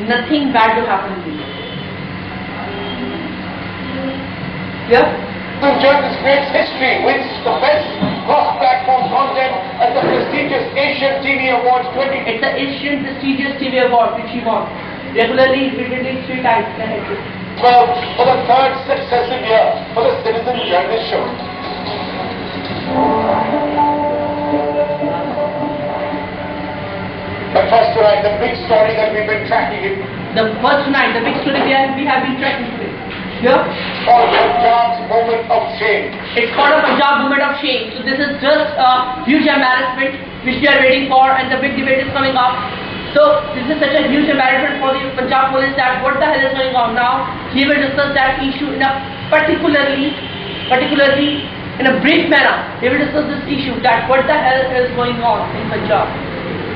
nothing bad will happen to you. Yeah? Journalist creates history, wins the best cross-platform content at the prestigious Asian TV Awards 20. It's the Asian prestigious TV award which he won. Regularly, repeatedly, 3 times. Well, for the third successive year for the Citizen Journalist Show. But first tonight, the big story that we've been tracking. The first tonight, the big story we have been tracking today. Here? Called Punjab's moment of shame. It's called a Punjab moment of shame. So this is just a huge embarrassment which we are waiting for, and the big debate is coming up. So this is such a huge embarrassment for the Punjab police that what the hell is going on now. He will discuss that issue in a particularly in a brief manner. He will discuss this issue that what the hell is going on in Punjab.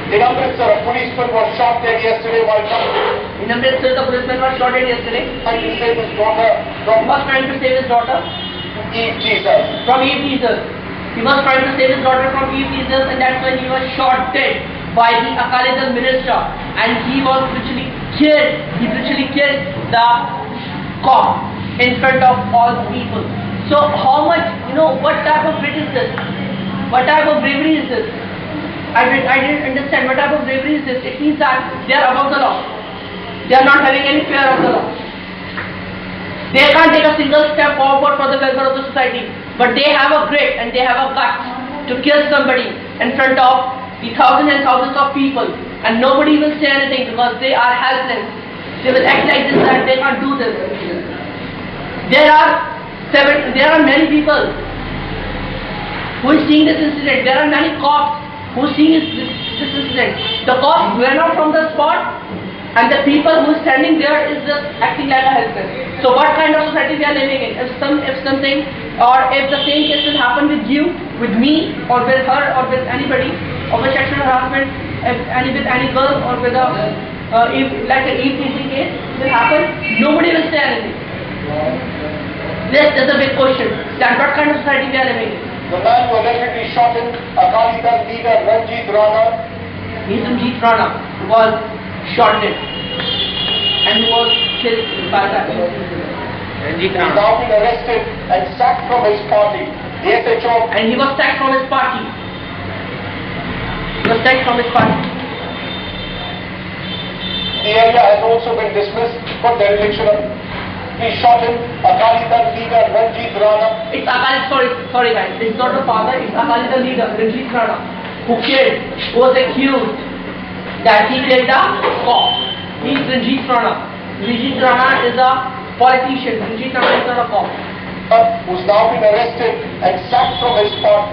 In Amritsar, a policeman was shot dead yesterday while trying In Amritsar, the policeman was shot dead yesterday. to save his daughter He was trying to save his daughter Eve Jesus. from Eve Jesus. He was trying to save his daughter from Eve Jesus, and that's when he was shot dead by the Akali Dal minister. And he was literally killed. He literally killed the cop in front of all the people. So how much, what type of grit is this? What type of bravery is this? I didn't understand what type of bravery is this. It means that they are above the law. They are not having any fear of the law. They can't take a single step forward for the welfare of the society. But they have a grit and they have a guts to kill somebody in front of the thousands and thousands of people. And nobody will say anything because they are helpless. They will act like this and they can't do this. There are many people who is seeing this incident. There are many cops who see this incident. The cops were not from the spot, and the people who is standing there is just acting like a helpless. So what kind of society we are living in? If something, or if the same case will happen with you, with me, or with her, or with anybody, of a sexual harassment, with any girl, or with if like an Eve case will happen, nobody will say anything. This is a big question. That what kind of society we are living in? The man who allegedly shot him, Akali Dal leader Ranjit Rana. Ranjit Rana was shot dead and he was killed by that. He's now been arrested and sacked from his party. The SHO. And he was sacked from his party. The area has also been dismissed for dereliction of. He shot him, Akali Dal leader Ranjit Rana. It's Akali, sorry guys, it's not the father, it's Akali Dal leader Ranjit Rana, who was accused that he killed the cop. He is Ranjit Rana. Ranjit Rana is a politician. Ranjit Rana is not a cop. Who's now been arrested and sacked from his party.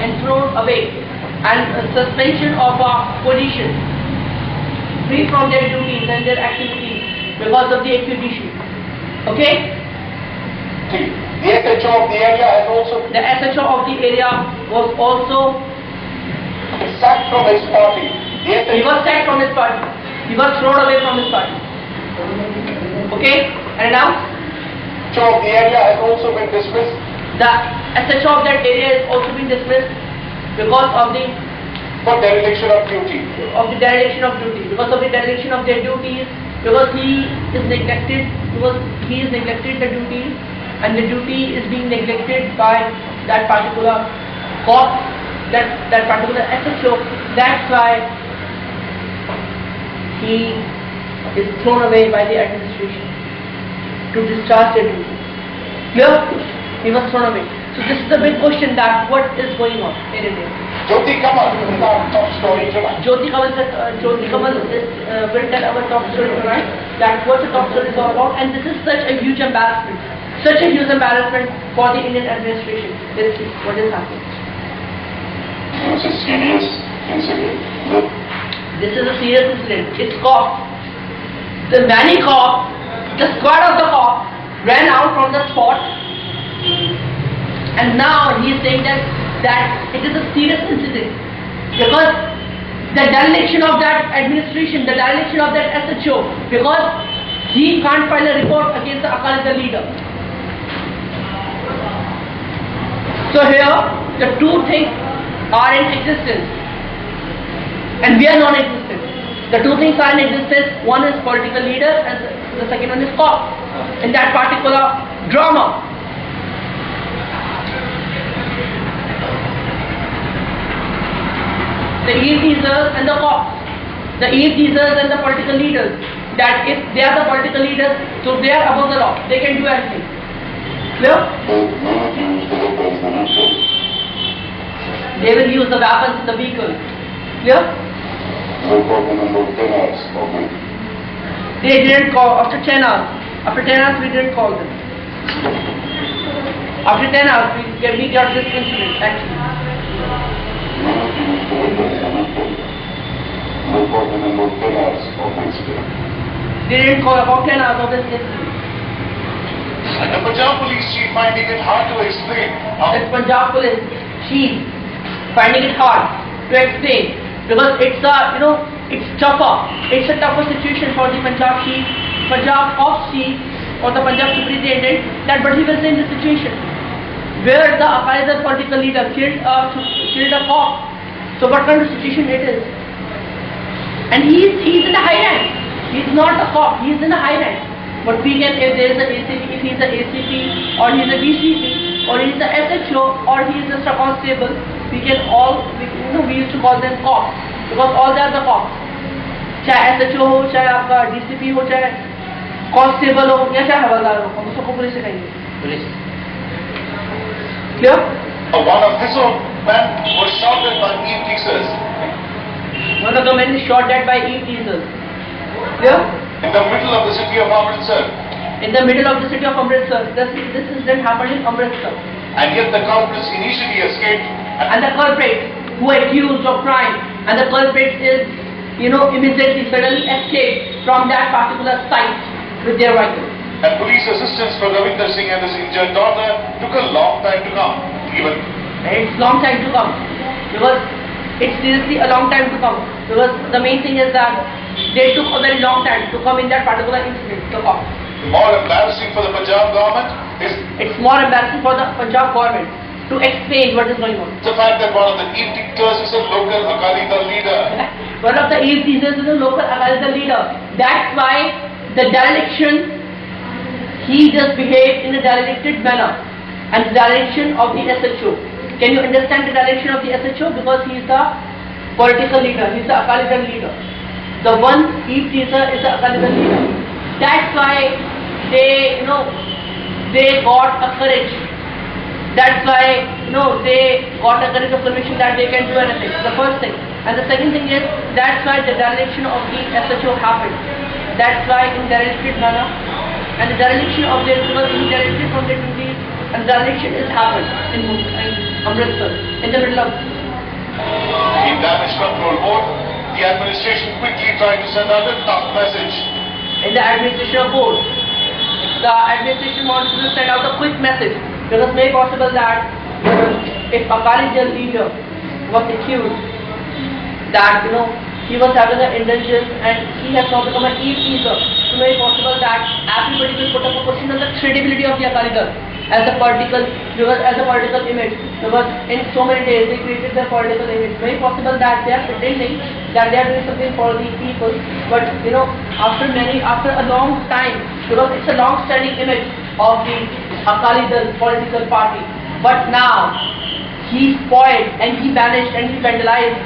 And thrown away, and suspension of a position, free from their duties and their activities because of the exhibition. Okay? The SHO of the area has also. The SHO of the area was also sacked from his party. He was sacked from his party. He was thrown away from his party. Okay? And now? SHO of the area has also been dismissed. The SHO of that area has also been dismissed because of the dereliction of duty. Because of the dereliction of their duties, because he is neglected, the duties, and the duty is being neglected by that particular cop, that particular SHO. That's why he is thrown away by the administration to discharge their duty. Clear? He was thrown away. So this is the big question, that what is going on in India. Jyoti Kamal is our top story tonight. Jyoti Kamal will tell our top story tonight, that what the top story is all about, and this is such a huge embarrassment for the Indian administration. Let's see what is happening. It's a serious incident. This is a serious incident. It's cops. The many cops, the squad of the cops ran out from the spot, and now he is saying that it is a serious incident because the dereliction of that administration, the dereliction of that SHO, because he can't file a report against the Akali Dal leader. So here, the two things are in existence, and we are non-existent. The two things are in existence. One is political leaders and the second one is cops. In that particular drama, the eavesdroppers and the cops, the eavesdroppers and the political leaders, that if they are the political leaders, so they are above the law, they can do anything. Clear? They will use the weapons in the vehicle. Clear? They didn't call after 10 hours. After 10 hours we didn't call them. After 10 hours we got this incident actually. They didn't call about 10 hours of this incident. And the Punjab police chief finding it hard to explain how The Punjab police chief finding it hard to explain because it's it's tougher. It's a tougher situation for the Punjab chief, Punjab ops chief or the Punjab superintendent that but he was in the situation where the Aqaida political leader killed a cop. So what kind of situation it is? And he's in a high rank. He's not a cop, he's in a high rank. But we can, if there is an ACP, if he's an ACP or he's a DCP or he's a SHO or he's just a constable, we used to call them cops because all they are the cops. चाहे SHO हो, चाहे आपका DCP हो, चाहे constable हो या चाहे हवलदार हो, हम उसको पुलिस से कहेंगे. Police. Clear? one of his own men was shot dead by eavesdroppers One of the men is shot dead by eavesdroppers. Clear? in the middle of the city of Amritsar. In the middle of the city of Amritsar. This incident happened in Amritsar. And yet the culprits initially escaped. And the culprit who accused of crime and the culprit is, immediately suddenly escaped from that particular site with their vehicle. And police assistance for Ravinder Singh and his injured daughter took a long time to come. It's long time to come because it's seriously a long time to come because the main thing is that they took a very long time to come in that particular incident. More embarrassing for the Punjab government is it's more embarrassing for the Punjab government to explain what is going on. the fact that one of the eavesdroppers is a local Akali Dal leader. One of the eavesdroppers is a local Akali Dal leader. That's why the dereliction, he just behaved in a derelicted manner. And the direction of the SHO. Can you understand the direction of the SHO? Because he is the political leader, he is the Akali Dal leader. The one eavesdropper is the Akali Dal leader. That's why they got a courage. That's why they got a courage of conviction that they can do anything. The first thing. And the second thing is that's why the dereliction of the SHO happened. That's why in derelicted manner and the dereliction of their because he derelicated from their duties. And the election is happened in Amritsar, in the middle of. In damage control mode, the administration quickly tried to send out a tough message. In the administration board, the administration wants to send out a quick message because it may be possible that if a Akali Dal leader was accused that he was having an indulgence and he has now become an eavesdropper, so it may be possible that everybody will put up a question on the credibility of the Akali Dal. As a political image, because in so many days they created their political image. Very possible that they are pretending that they are doing something for the people, but after a long time, because it's a long-standing image of the Akali Dal political party. But now he spoiled and he vanished and he vandalized.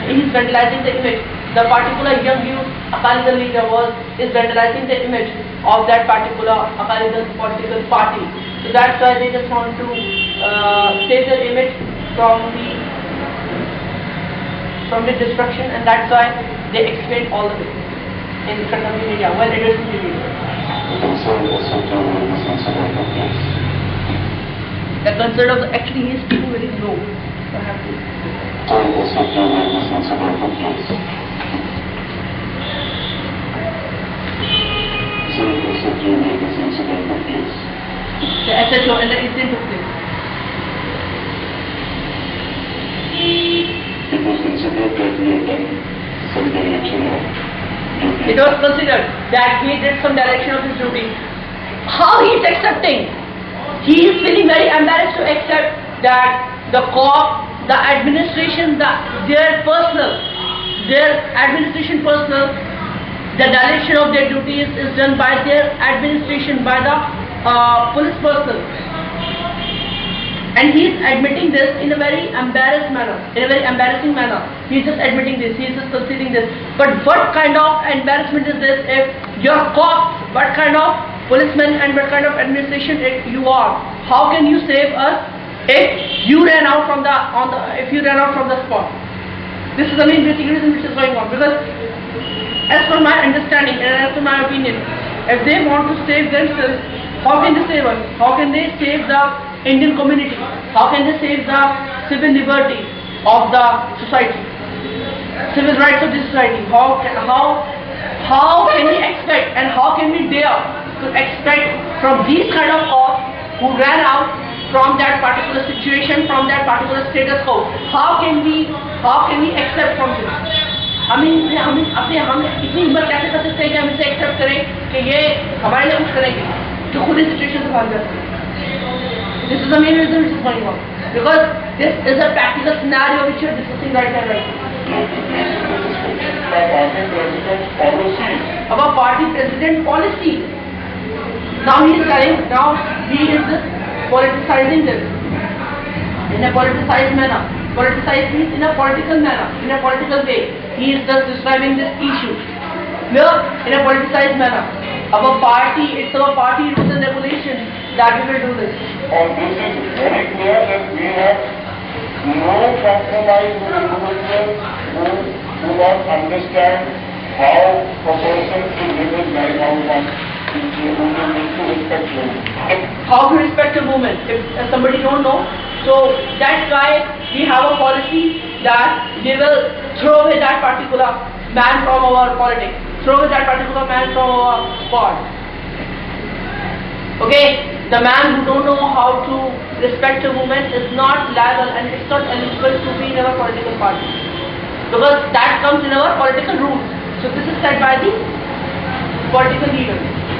He is vandalizing the image. The particular young youth Akali Dal leader is vandalizing the image of that particular Akali Dal political party. So that's why they just want to save their image from the destruction, and that's why they explain all of it in front of the media, well addressing the media. The concern of actually he is speaking very low. So I have to. The SHO and the incident took place. It was considered that we had done some direction of duty. It was considered that he did some direction of his duty. How he is accepting? He is feeling very embarrassed to accept that the corps, the administration, their personal, their administration personnel, the direction of their duties is done by their administration, by the police personnel. And he is admitting this in a very embarrassing manner. He is just admitting this, he is just conceding this. But what kind of embarrassment is this if your cops, what kind of policemen and what kind of administration you are? How can you save us if you ran out from the spot? This is the main basic reason which is going on. Because as per my understanding and as per my opinion, if they want to save themselves, how can they save us? How can they save the Indian community? How can they save the civil liberty of the society, civil rights of the society? How can we expect and how can we dare to expect from these kind of cops who ran out from that particular situation, from that particular status quo? How can we accept from this? हम इतनी हिम्मत कैसे कर सकते हैं कि हम इसे एक्सेप्ट करें कि ये हमारे लिए कुछ करेंगे जो खुद इस सिचुएशन से बाहर जाते हैं? This is the main reason which is going on, because this is a practical scenario which you are discussing right now. About party president policy. Now he is telling, now he is politicizing this in a politicized manner. Politicized means in a political manner, in a political way. He is just describing this issue. Here, in a politicized manner. Our party, it's our party rules and regulations that we will do this. And this is very clear that we have no compromise with individuals who do not understand how a person should live his life, how one needs to respect women. How to respect a woman? If somebody don't know, so that's why we have a policy that we will throw away that particular man from our politics, throw away that particular man from our squad. Okay, the man who don't know how to respect a woman is not liable and it's not eligible to be in our political party, because that comes in our political rules. So this is said by the political leaders.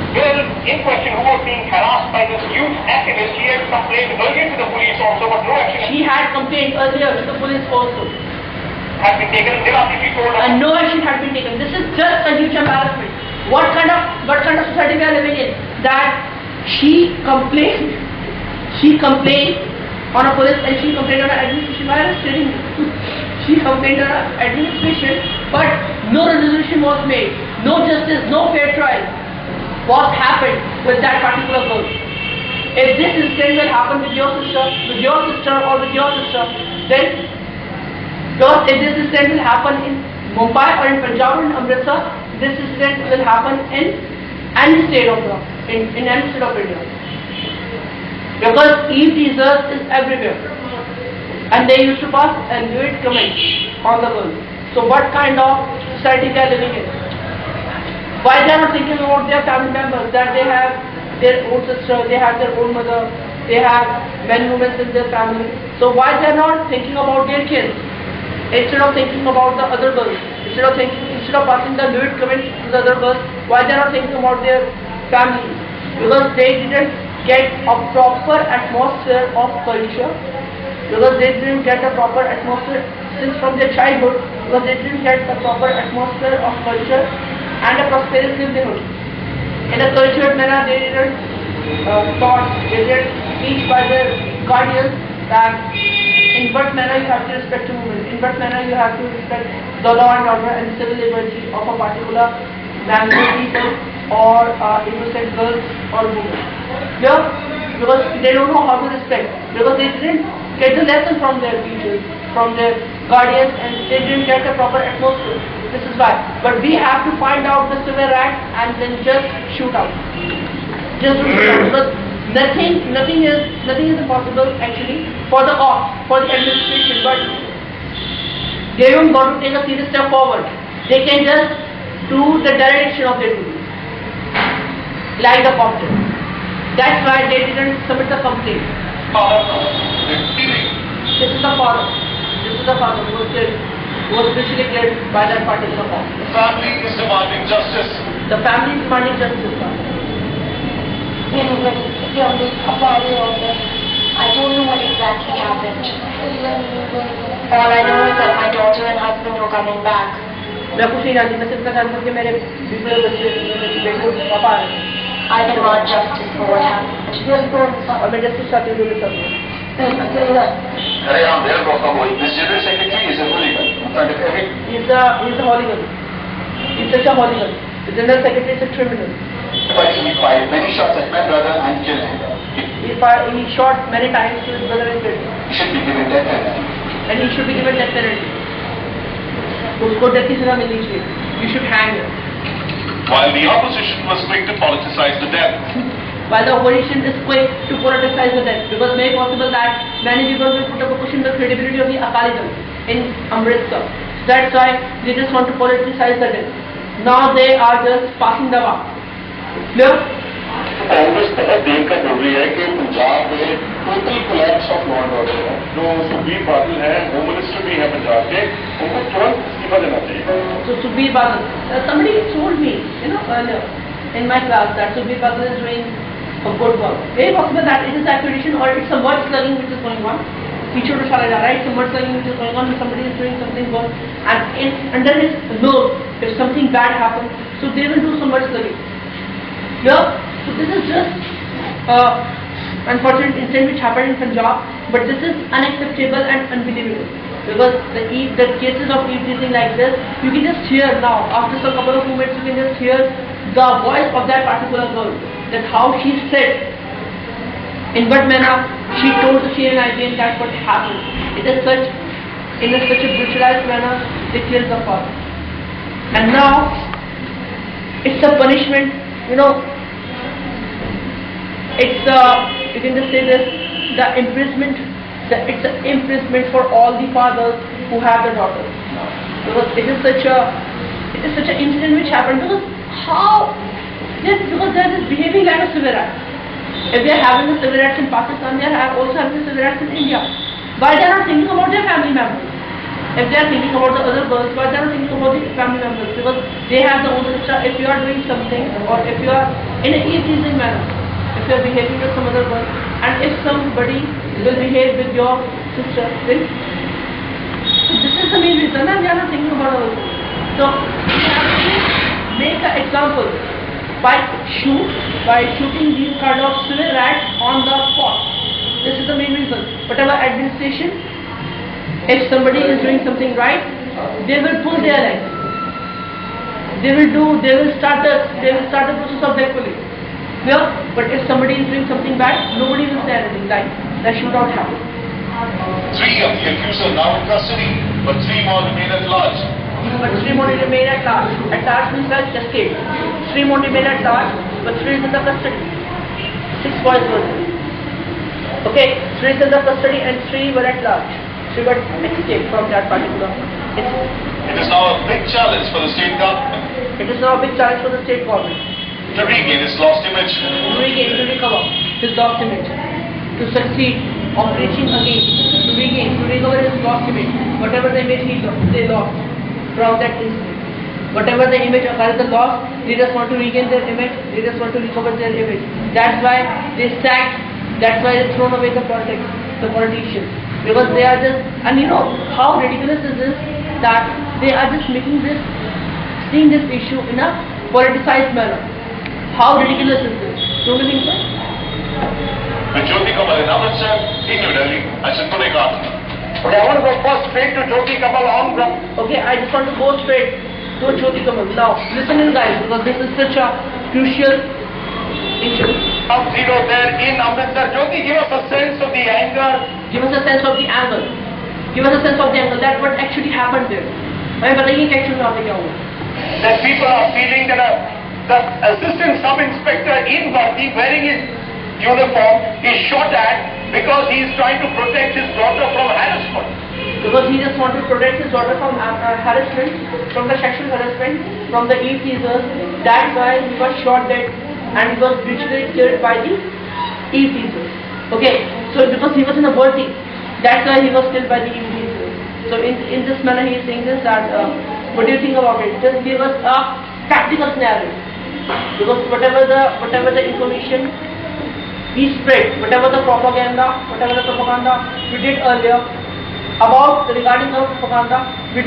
Well, in question, who was being harassed by this youth activist, she had complained earlier to the police also, but no action She had complained earlier to the police also, had been taken until after she told us. and no action had been taken. This is just a huge embarrassment. What kind of society we are living in? That she complained on a police and she complained on an administration. Why are you stating this? She complained on an administration, but no resolution was made, no justice, no fair trial was happened with that particular girl. If this incident will happen with your sister or with your sister, then because if this incident will happen in Mumbai or in Punjab or in Amritsar, this incident will happen in any state of in any state of India. Because e-teasers is everywhere, and they used to pass and do it comments on the girl. So what kind of society they are living in? Why they are not thinking about their family members, that they have their own sister, they have their own mother, they have men, women in their family. So why they are not thinking about their kids instead of thinking about the other girls? Instead of passing the lewd comments to the other girls, why they are not thinking about their families? Because they didn't get a proper atmosphere of culture. Because they didn't get a proper atmosphere since from their childhood. Because they didn't get a proper atmosphere of culture and a prosperous livelihood. In a cultured manner, they didn't they didn't teach by their guardians that in what manner you have to respect a woman, in what manner you have to respect the law and order and civil liberty of a particular language people or innocent girls or women. Yeah? Because they don't know how to respect, because they didn't get the lesson from their teachers, from their guardians, and they didn't get a proper atmosphere. This is why. But we have to find out the severe act and then just shoot out. Just shoot out. Because nothing is impossible actually for the cops, for the administration, but they don't got to take a serious step forward. They can just do the direction of their duties, like the cop did. That's why they didn't submit the complaint. This is the father. This is the father who was officially killed by that particular cop. The family is demanding justice. The family is demanding justice. I don't know what exactly happened. All I know is that my daughter and husband were coming back मैं कुछ नहीं जानती, मैं सिर्फ इतना जानती हूँ कि मेरे बेटे को पापा आ रहे हैं I demand justice for what happened. और मैं जस्टिस चाहती हूँ जो सब Carry on there, Dr. Boy. This general secretary is a hooligan. In front of every... He's a hooligan. He's such a hooligan. The general secretary is a criminal. But he fired many shots at my brother and killed him. He shot many times to his brother and killed him. He should be given death penalty. And he should be given death penalty. उसको death की सजा मिलनी चाहिए. You should hang him. While the opposition was quick to politicize the death, While the opposition is quick to politicize the death, because it may be possible that many people will put up a question the credibility of the Akalism in Amritsar. So that's why they just want to politicize the death. Now they are just passing the buck. Clear? Congress बहुत देर का बोल रही है कि पंजाब में total collapse of law and order है। जो सुखबीर बादल है, होम मिनिस्टर भी है पंजाब के, उनको तुरंत इस्तीफा देना चाहिए। So Sukhbir Badal, somebody told me, earlier in my class that Sukhbir Badal is doing a good work. Very possible that it is accusation or it's a word slurring which is going on. Teacher to Shala, right? Some word slurring which is going on. Somebody is doing something good, and under his nose, if something bad happens, so they will do some word slurring. Yeah. So this is just unfortunate incident which happened in Punjab, but this is unacceptable and unbelievable because the cases of eavesdropping like this, you can just hear now after some couple of moments, you can just hear the voice of that particular girl, that how she said, in what manner she told the CNIB that what happened. It is in such a brutalized manner they killed the father, and now it's a punishment. It's you can just say this, the imprisonment. It's an imprisonment for all the fathers who have the daughters, because it is such an incident which happened. Because they are just behaving like a civil rights. If they are having the civil rights in Pakistan, they are also having the civil rights in India. Why they are not thinking about their family members? If they are thinking about the other girls, why they are not thinking about the family members? Because they have the own sister. If you are doing something, or if you are in an easy manner, if you are behaving with some other girl, and if somebody will behave with your sister, then this is the main reason, and they are not thinking about others. So we have to make an example by shooting these kind of civil rights on the spot. This is the main reason. Whatever administration, if somebody is doing something right, they will pull their leg. They will start the process of their pulling. Yeah? But if somebody is doing something bad, nobody will say anything. Like that should not happen. 3 of the accused are now in custody, but 3 more remain at large. But 3 more remain at large. At large means like escape. 3 more remain at large, but 3 is in the custody. 6 boys were there. Okay, 3 is in the custody and 3 were at large. 3 were escaped from that particular incident. It is now a big challenge for the state government It is now a big challenge for the state government to regain its lost image. to recover his lost image, to succeed of reaching again, to recover his lost image, whatever the image they lost from that incident. Whatever the image Akalism lost, they just want to regain their image, they just want to recover their image. That's why they sacked, that's why they thrown away the politicians. Because they are just, and how ridiculous is this, that they are just seeing this issue in a politicized manner. How ridiculous is this? Don't you think so? With Jyoti Kamal in Amritsar, in New Delhi, I should put a card. Okay, I want to go first straight to Jyoti Kamal on the... Okay, I just want to go straight to Jyoti Kamal. Now, listen in guys, because this is such a crucial issue. Up zero there in Amritsar. Jyoti, give us a sense of the anger. Give us a sense of the angle. Give us a sense of the angle. That what actually happened there. हमें बताइए कि actually वहाँ पे क्या हुआ. That people are feeling that the assistant sub-inspector in Bharti wearing his uniform is shot at because he is trying to protect his daughter from harassment. Because he just wanted to protect his daughter from harassment, from the sexual harassment, from the eve teasers. That's why he was shot dead and he was brutally killed by the eve teasers. Okay, so because he was in a Bharti, that's why he was killed by the eve teasers. So in this manner he is saying this, that what do you think about it? Just give us a practical scenario. Because whatever the information we spread, whatever the propaganda we did earlier, about regarding our propaganda, we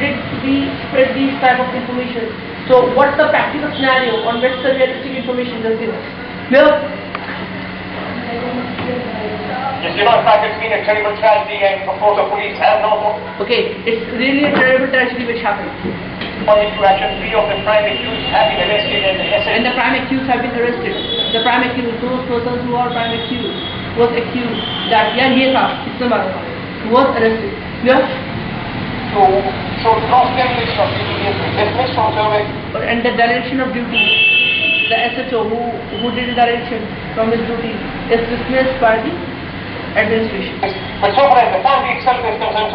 spread these type of information. So what's the practical scenario on which the realistic information is given? Clear? Yes, in fact, it's been a terrible tragedy, and of course the police have no Okay, it's really a terrible tragedy which happened. into action. 3 of the prime accused have been arrested And the prime accused have been arrested. The prime accused, those persons who are prime accused, was accused that was arrested. Yeah? So cross dereliction of duty is dismissed from service. And the dereliction of duty, the SHO who did the dereliction from his duty is dismissed by the administration. But so far as the family itself is concerned,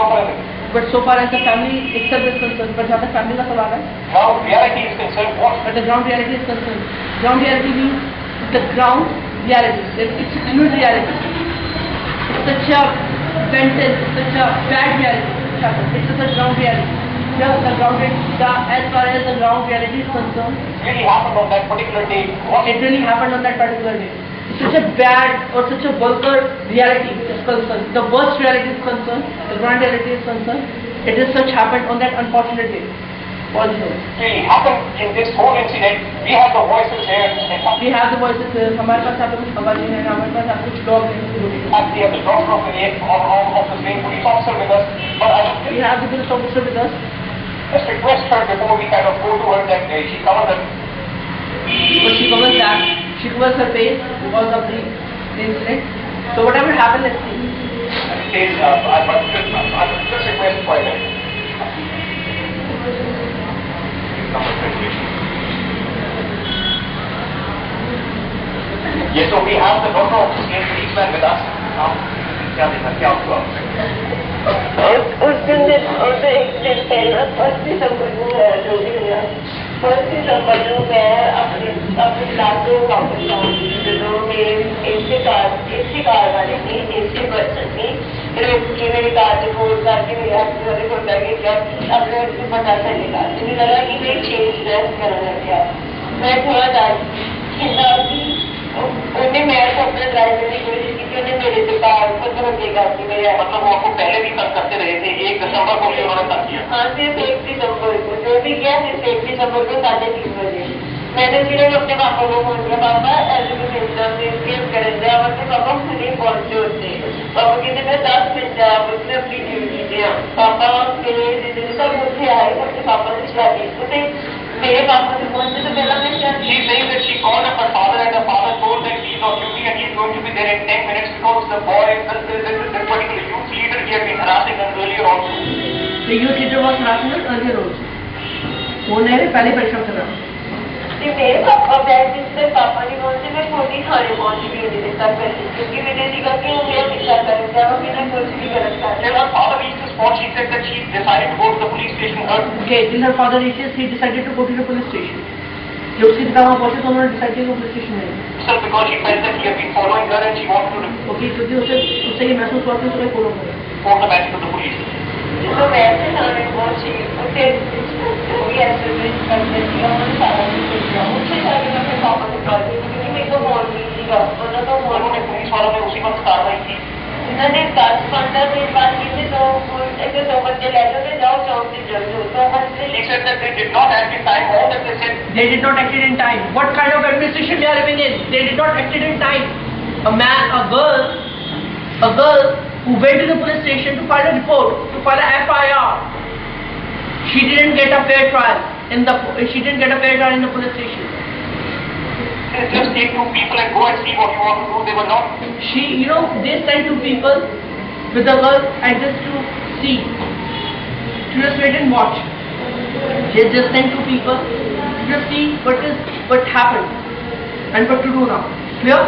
So far as the family itself is concerned, but how the family का सवाल है? ground reality is concerned, what? But the ground reality is concerned. Ground reality means the ground reality. It's a crude reality. It's such a mental, such a bad reality. It's such a ground reality. As far as the ground reality is concerned, Really happened on that particular day. What? it really happened on that particular day. Such a bad or such a vulgar reality is concerned. The worst reality is concerned. The ground reality is concerned. It is such happened on that unfortunate day. Also, Really happened in this whole incident. We have the voices here. we have the voices here. हमारे पास यहाँ पे कुछ खबर नहीं है. हमारे पास यहाँ पे कुछ लोग हैं. We have the doctor of the same police officer with us. But I would We have the police officer with us. just request her before we kind of go to her that she covers it. But she covers that. She covers her face because of the incident. So whatever happened, let's see. Please, I would just request for a minute. Yes, so we have the doctor of the same policeman with us. क्या हुआ? उस दिन एक दिन पहले 1 दिसंबर को जो भी हुआ 1 दिसंबर को मैं अपने क्लास को वापस आऊँगी जो मेरे ऐसे कार वाले थी ऐसे पर्सन थी कि मेरी कार से फोन करके मेरे हाथ वाले को लगे जब अपने पता चलेगा मुझे लगा कि मैं चेंज ड्रेस करना गया मैं थोड़ा डाल उन्हें मैं तो अपना ड्राइव करने की कोशिश की थी उन्हें मेरे से कार को धोखेगा कि मेरे मतलब वो आपको पहले भी तंग करते रहे थे 1 दिसंबर को भी उन्होंने तंग किया हाँ सिर्फ 1 दिसंबर को जो भी किया सिर्फ 1 दिसंबर को 3:30 बजे मैंने सिर्फ अपने पापा को फोन किया पापा ऐसे भी मिलता कर दिया अपने पापा खुद ही पहुंचे होते पापा कहते मैं 10 मिनट जाया मुझसे अपनी ड्यूटी दिया पापा मेरे सब मुझे आए अपने पापा से शादी उसे मेरे पापा से पहुंचने से पहला मैं क्या She's saying that she called up her father and her father told that he's on duty and he's going to be there in 10 minutes because the boy, this particular youth leader, he had been harassing them earlier also. The youth leader was harassing us earlier also. वो नहीं पहले परीक्षा कर रहा. मेरे पापा बैठ जिससे पापा ने बोलते मैं छोटी थाने पहुंची भी नहीं देता पहले क्योंकि मैंने देखा कि वो मेरा पीछा करेंगे और मैंने कुछ भी गलत कर Then her father reached the spot. She said that she decided to go to the police station. Okay, till her father reaches, he decided to go to the police station. जब उसकी पिता वहाँ पहुँचे तो उन्होंने डिसाइड किया कि police station में. So because she felt that he had been following her and she wanted to Okay, क्योंकि उससे ये महसूस हुआ कि उसे फॉलो करें. report the matter to the police. तो वैसे थाने पहुंची उसे जो भी ऐसे करते थे उन्होंने सारा कुछ किया मुझसे जाके मैं अपने पापा से कॉल की क्योंकि मेरे को फोन नहीं थी उन्होंने तो फोन उन्होंने पुलिस वालों ने उसी वक्त कार्रवाई की. उन्होंने 10-15 मिनट बाद की थी तो ऐसे 2 बजे लेटर में जाओ चौक से जल्दी तो She said that they did not act in time. All that they said. They did not act in time. What kind of administration they are living in? They did not act in time. A girl who went to the police station to file a report, to file a FIR. She didn't get a fair trial in the police station. Just take 2 people and go and see what you want to do. They were not. They sent 2 people with the girl and just to see, to just wait and watch. They just sent 2 people to just see what happened and what to do now. Clear?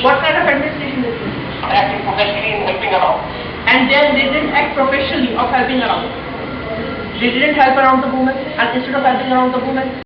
What kind of administration is this? Acting professionally in helping around. And then they didn't act professionally of helping around. They didn't help around the woman, and instead of helping around the woman,